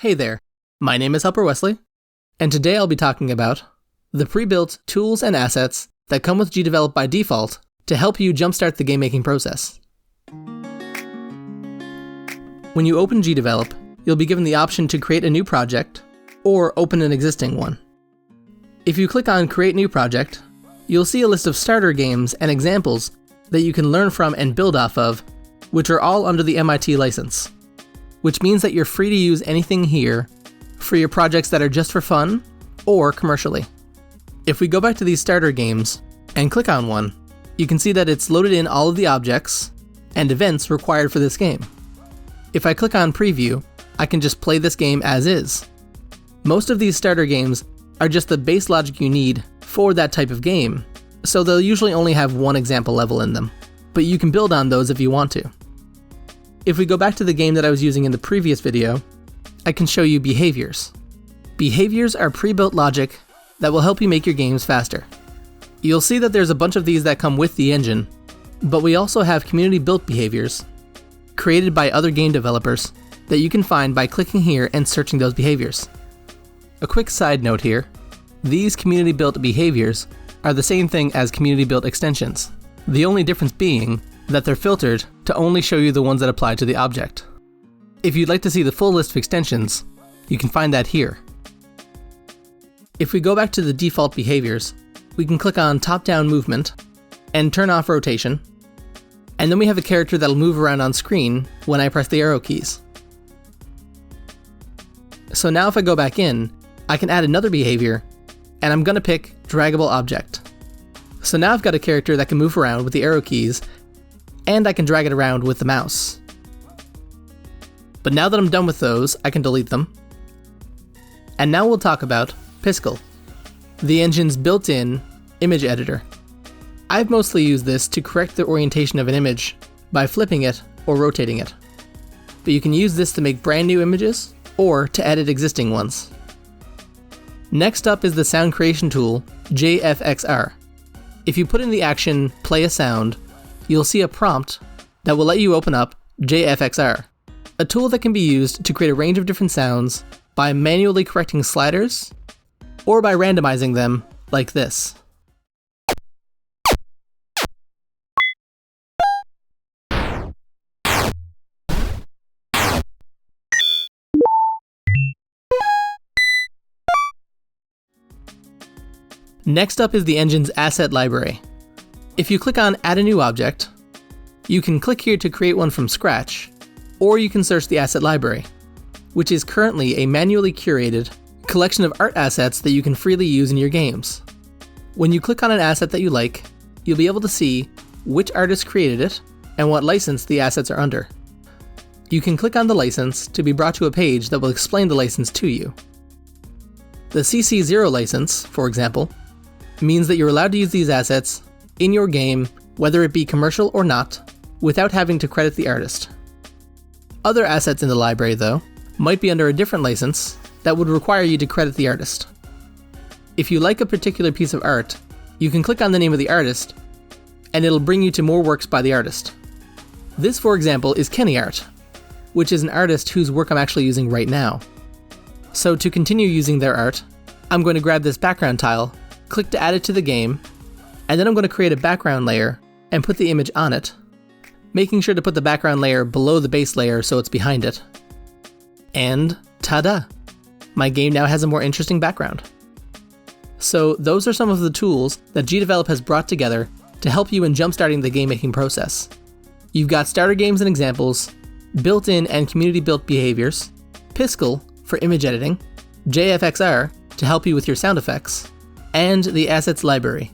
Hey there, my name is Helper Wesley, and today I'll be talking about the pre-built tools and assets that come with GDevelop by default to help you jumpstart the game-making process. When you open GDevelop, you'll be given the option to create a new project or open an existing one. If you click on Create New Project, you'll see a list of starter games and examples that you can learn from and build off of, which are all under the MIT license, which means that you're free to use anything here for your projects that are just for fun or commercially. If we go back to these starter games and click on one, you can see that it's loaded in all of the objects and events required for this game. If I click on Preview, I can just play this game as is. Most of these starter games are just the base logic you need for that type of game, so they'll usually only have one example level in them, but you can build on those if you want to. If we go back to the game that I was using in the previous video, I can show you behaviors. Behaviors are pre-built logic that will help you make your games faster. You'll see that there's a bunch of these that come with the engine, but we also have community-built behaviors created by other game developers that you can find by clicking here and searching those behaviors. A quick side note here, these community-built behaviors are the same thing as community-built extensions, the only difference being that they're filtered to only show you the ones that apply to the object. If you'd like to see the full list of extensions, you can find that here. If we go back to the default behaviors, we can click on top-down movement and turn off rotation, and then we have a character that'll move around on screen when I press the arrow keys. So now if I go back in, I can add another behavior, and I'm going to pick Draggable Object. So now I've got a character that can move around with the arrow keys, and I can drag it around with the mouse. But now that I'm done with those, I can delete them. And now we'll talk about Piskel, the engine's built-in image editor. I've mostly used this to correct the orientation of an image by flipping it or rotating it. But you can use this to make brand new images or to edit existing ones. Next up is the sound creation tool, JFXR. If you put in the action play a sound, you'll see a prompt that will let you open up JFXR, a tool that can be used to create a range of different sounds by manually correcting sliders or by randomizing them like this. Next up is the engine's asset library. If you click on Add a New Object, you can click here to create one from scratch, or you can search the asset library, which is currently a manually curated collection of art assets that you can freely use in your games. When you click on an asset that you like, you'll be able to see which artist created it and what license the assets are under. You can click on the license to be brought to a page that will explain the license to you. The CC0 license, for example, means that you're allowed to use these assets in your game, whether it be commercial or not, without having to credit the artist. Other assets in the library, though, might be under a different license that would require you to credit the artist. If you like a particular piece of art, you can click on the name of the artist, and it'll bring you to more works by the artist. This, for example, is Kenny Art, which is an artist whose work I'm actually using right now. So to continue using their art, I'm going to grab this background tile, click to add it to the game, and then I'm going to create a background layer and put the image on it, making sure to put the background layer below the base layer so it's behind it. And ta-da! My game now has a more interesting background. So those are some of the tools that GDevelop has brought together to help you in jumpstarting the game-making process. You've got starter games and examples, built-in and community-built behaviors, Piskel for image editing, JFXR to help you with your sound effects, and the assets library.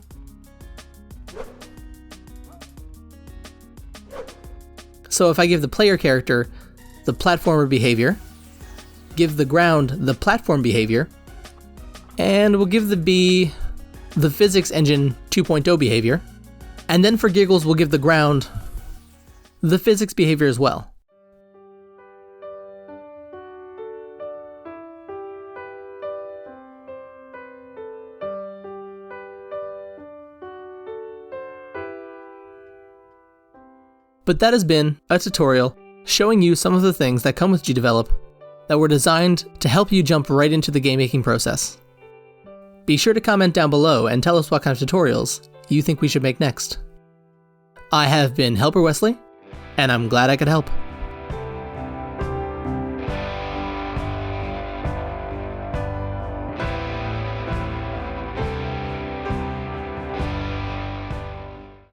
So if I give the player character the platformer behavior, give the ground the platform behavior, and we'll give the bee the physics engine 2.0 behavior, and then for giggles we'll give the ground the physics behavior as well. But that has been a tutorial showing you some of the things that come with GDevelop that were designed to help you jump right into the game making process. Be sure to comment down below and tell us what kind of tutorials you think we should make next. I have been Helper Wesley, and I'm glad I could help.